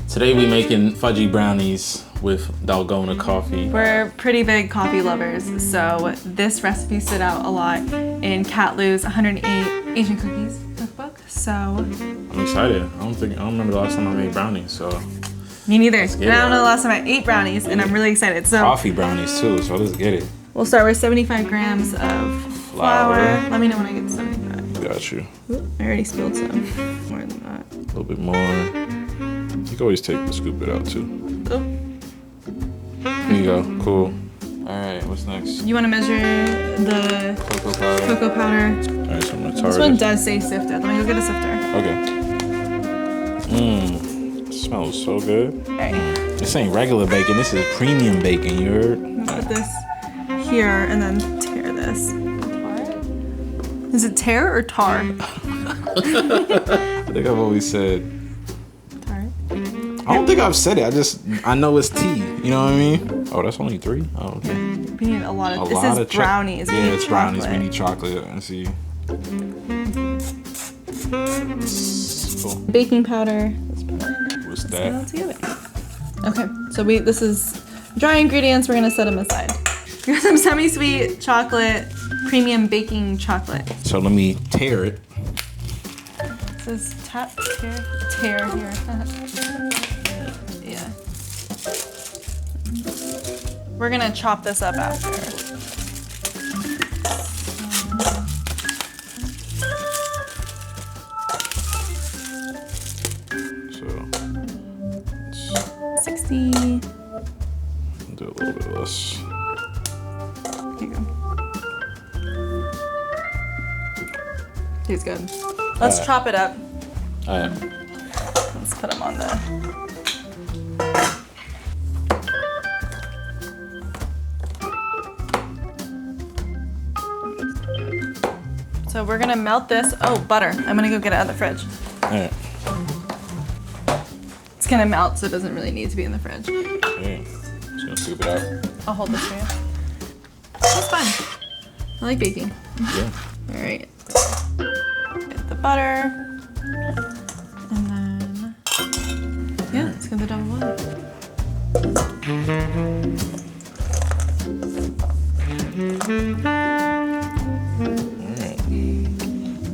Today we making fudgy brownies with Dalgona coffee. We're pretty big coffee lovers, so this recipe stood out a lot in Kat Lieu's 108 Asian Cookies Cookbook. So I'm excited. I don't remember the last time I made brownies, so. Me neither. And I don't know the last time I ate brownies, and I'm really excited. So coffee brownies too, so let's get it. We'll start with 75 grams of flour. Let me know when I get to 75. Got you. Ooh, I already spilled some. More than that. A little bit more. You can always scoop it out too. Oh. There you go. Cool. All right, what's next? You want to measure the cocoa powder? All right, so I'm gonna tar this one does say sifted. Let me go get a sifter. Okay. It smells so good. All right. This ain't regular bacon. This is premium bacon. You heard? Put this here and then tear this. Is it tear or tar? I think I've always said. Tar. I don't think I've said it. I know it's tea. You know what I mean? Oh, that's only 3? Oh, okay. We need a lot of. This is brownies. Yeah, it's brownies. We need chocolate. Let's see. Cool. Baking powder. Let's put it in. What's that? Okay, so this is dry ingredients. We're gonna set them aside. We got some semi-sweet chocolate, premium baking chocolate. So let me tear it. This is tear here. Yeah. We're gonna chop this up after. So 60. Do a little bit less. Here you go. He's good. Let's chop it up. All right. Let's put them on the. So we're gonna melt this. Oh, butter. I'm gonna go get it out of the fridge. All right. It's gonna melt, so it doesn't really need to be in the fridge. Okay. Just gonna scoop it out. I'll hold this for you. That's fun. I like baking. Yeah. All right. Get the butter. And then, yeah, let's get the double one. Alright. I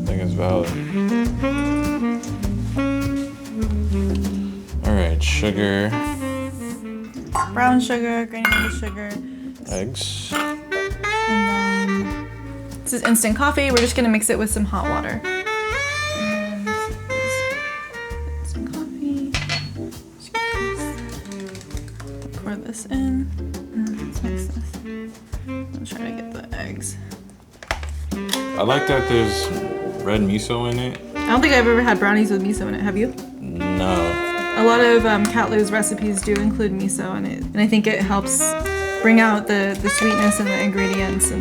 think it's valid. Alright, sugar. Brown sugar, granulated sugar. Eggs. And then, this is instant coffee. We're just gonna mix it with some hot water. And instant coffee. Pour this in. And let's mix this. I'm trying to get the eggs. I like that there's red miso in it. I don't think I've ever had brownies with miso in it. Have you? No. A lot of Kat Lieu's recipes do include miso in it, and I think it helps bring out the sweetness in the ingredients,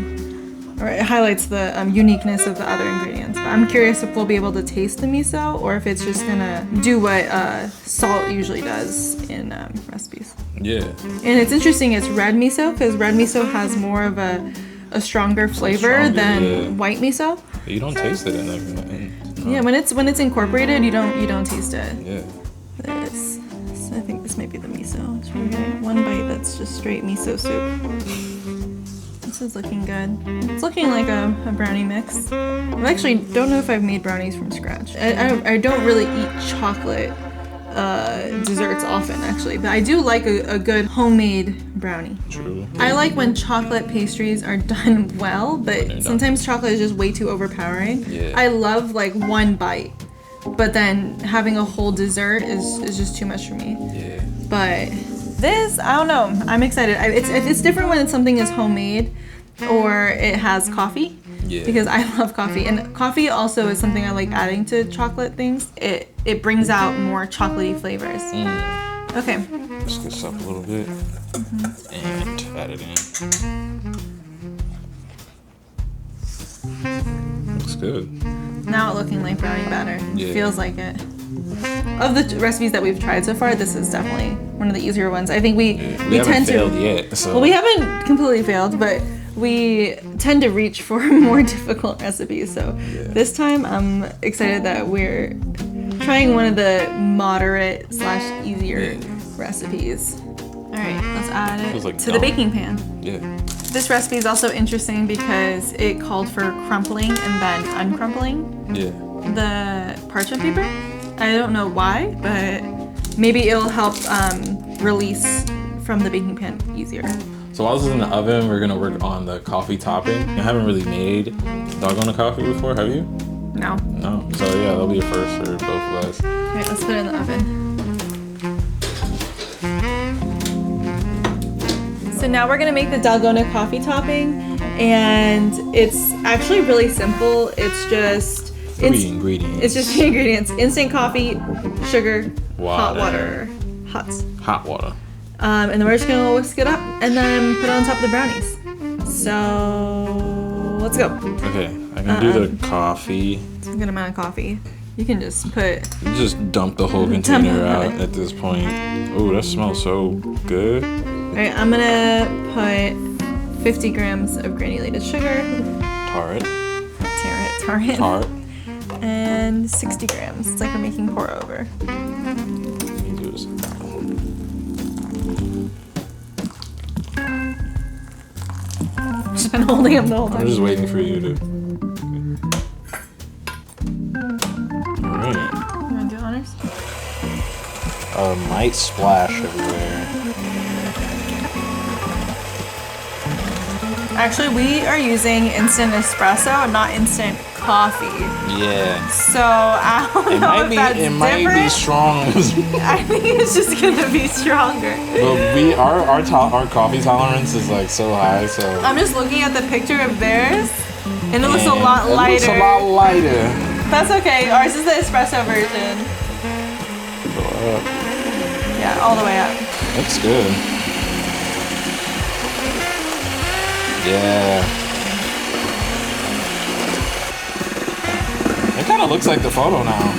or it highlights the uniqueness of the other ingredients. But I'm curious if we'll be able to taste the miso, or if it's just gonna do what salt usually does in recipes. Yeah. And it's interesting, it's red miso, because red miso has more of a stronger flavor than white miso. You don't taste it in there. No. Yeah, when it's incorporated, you don't taste it. Yeah. This. So I think this might be the miso. So we're getting one bite that's just straight miso soup. This is looking good. It's looking like a brownie mix. I actually don't know if I've made brownies from scratch. I don't really eat chocolate desserts often, actually, but I do like a good homemade brownie. True. I like when chocolate pastries are done well, but sometimes chocolate is just way too overpowering. Yeah. I love like one bite, but then having a whole dessert is just too much for me. Yeah. But this, I don't know. I'm excited. It's different when something is homemade or it has coffee. Yeah. Because I love coffee, and coffee also is something I like adding to chocolate things. It brings out more chocolatey flavors. Okay. Just this up a little bit and add it in. Looks good. Now it's looking like brownie batter. Yeah. Feels like it. Of the recipes that we've tried so far, this is definitely one of the easier ones. I think we haven't tend failed to. Yet, so. Well, we haven't completely failed, but we tend to reach for more difficult recipes. So this time I'm excited that we're trying one of the moderate / easier recipes. All right, let's add it like to the baking pan. Yeah. This recipe is also interesting because it called for crumpling and then uncrumpling the parchment paper. I don't know why, but maybe it'll help release from the baking pan easier. So while this is in the oven, we're gonna work on the coffee topping. I haven't really made Dalgona coffee before, have you? No. No. So yeah, that'll be a first for both of us. All right, let's put it in the oven. So now we're gonna make the Dalgona coffee topping, and it's actually really simple. It's just three ingredients. It's just 3 ingredients: instant coffee, sugar, hot Water. water. Hot water. And then we're just gonna whisk it up and then put it on top of the brownies. So let's go. Okay, I can do the coffee. It's a good amount of coffee. You can just put. You just dump the whole container out at this point. Oh, that smells so good. Alright, I'm gonna put 50 grams of granulated sugar. Tart. Tart. And 60 grams. It's like we're making pour over. Just been holding them the whole time. I'm just waiting for you to. Alright. You wanna do honors? Might splash everywhere. Actually, we are using instant espresso, not instant coffee. Yeah. So I don't know if that's it might be strong. I think it's just gonna be stronger. But our coffee tolerance is like so high, so. I'm just looking at the picture of theirs, and it looks a lot lighter. It looks a lot lighter. That's okay. Ours is the espresso version. Go up. Yeah, all the way up. That's good. Yeah. It kind of looks like the photo now.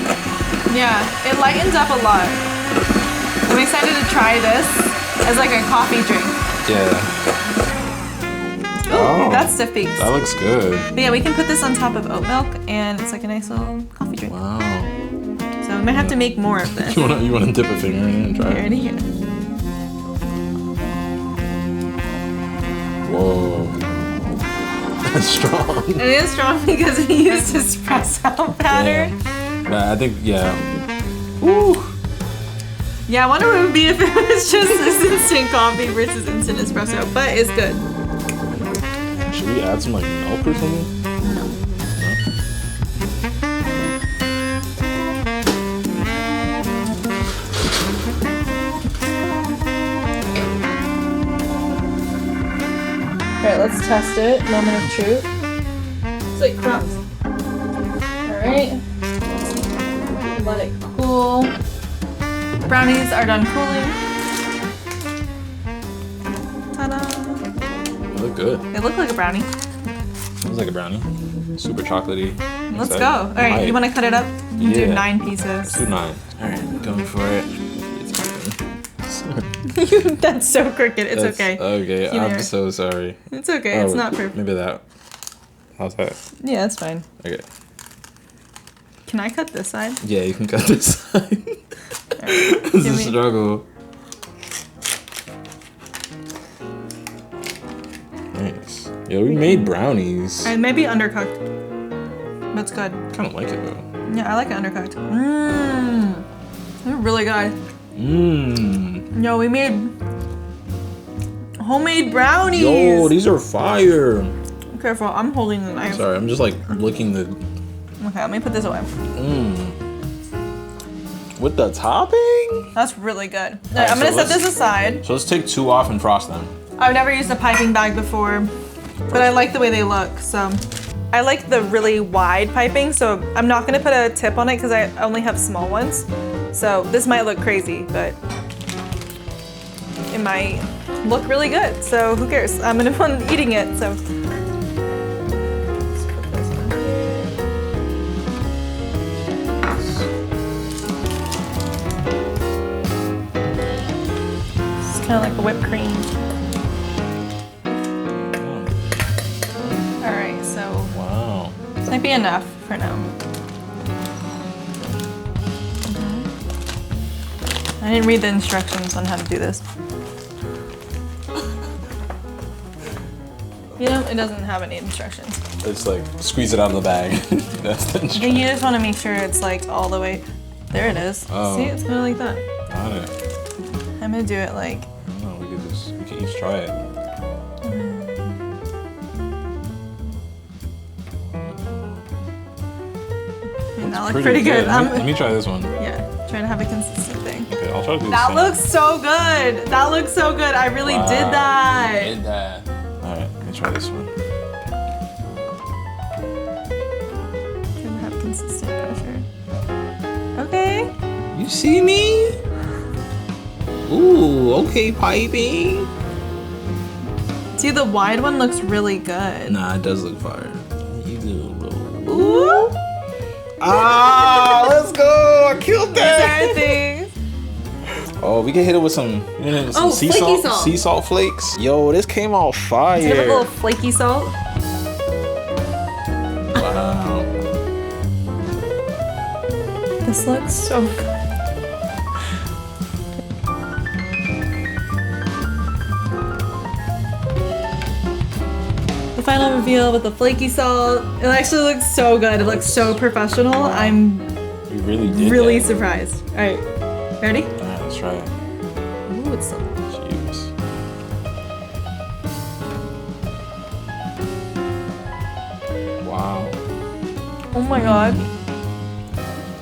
Yeah, it lightens up a lot. I'm excited to try this as like a coffee drink. Yeah. Ooh, that's stiff peaks. That looks good. But yeah, we can put this on top of oat milk, and it's like a nice little coffee drink. Wow. So we might have to make more of this. You wanna dip a finger in it and try it? Ready? Here. Whoa. That's strong. It is strong because we used espresso powder. Yeah. But I think, yeah. Woo. Yeah, I wonder what it would be if it was just this instant coffee versus instant espresso, but it's good. Should we add some like milk or something? No. Alright, let's test it. Moment of truth. It's like crumbs. Alright. Let it cool. Brownies are done cooling. Ta-da! They look good. They look like a brownie. Looks like a brownie. Super chocolately. Let's go. Alright, you want to cut it up? You can do 9 pieces. Let's do 9. Alright, going for it. That's so crooked. It's okay. Okay, I'm so sorry. It's okay. It's not perfect. Maybe that. How's that? Yeah, it's fine. Okay. Can I cut this side? Yeah, you can cut this side. Right, This is a struggle. Nice. Yeah, we made brownies. It may be undercooked, but it's good. Kind of like it though. Yeah, I like it undercooked. Mmm. They're really good. Mmm. Yo, we made homemade brownies. Yo, these are fire. Careful, I'm holding the knife. Sorry, I'm just like licking the. Okay, let me put this away. Mmm. With the topping? That's really good. All Alright, right, I'm gonna so set this aside. So let's take 2 off and frost them. I've never used a piping bag before, but I like the way they look, so. I like the really wide piping, so I'm not gonna put a tip on it because I only have small ones. So this might look crazy, but it might look really good. So who cares? I'm gonna fun eating it, so. It's kind of like a whipped cream. All right, so Wow. this might be enough for now. I didn't read the instructions on how to do this. You know, it doesn't have any instructions. It's like squeeze it out of the bag. That's the I instruction. think you just want to make sure it's like all the way. There it is. Oh. See, it's kind of like that. Got it. I'm gonna do it like. Oh, we can each try it. That looks pretty good. Let me try this one. Yeah, trying to have a consistent thing. Okay, I'll try to do That the same. looks so good. That looks so good. I really did that. Did that. All right, let me try this one. Trying to have consistent pressure. Okay. You see me? Ooh, okay, piping. See, the wide one looks really good. Nah, it does look fire. You do. Ooh. Ah, let's go! I killed These are that. things. Oh, we can hit it with some, some sea flaky salt, sea salt flakes. Yo, this came out fire. Do you have a little flaky salt? Wow. This looks so good. The final reveal with the flaky salt. It actually looks so good. It looks so professional. I'm You really did really that. surprised. All right, ready? All right, let's try it. Ooh, it's so Cheers. Wow. Oh my god.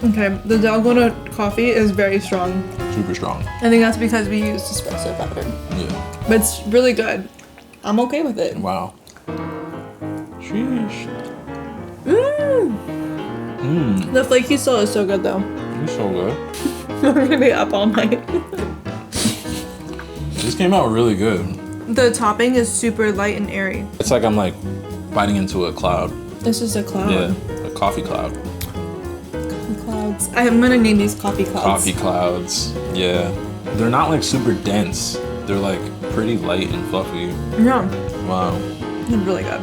Okay, the Dalgona coffee is very strong. Super strong. I think that's because we used espresso powder. Yeah. But it's really good. I'm okay with it. Wow. Sheesh. Mmm. The flaky salt is so good though. You're so good. We're gonna be up all night. This came out really good. The topping is super light and airy. It's like I'm like biting into a cloud. This is a cloud. Yeah, a coffee cloud. Coffee clouds. I'm gonna name these coffee clouds. Coffee clouds. Yeah. They're not like super dense. They're like pretty light and fluffy. Yeah, Wow. it's really good.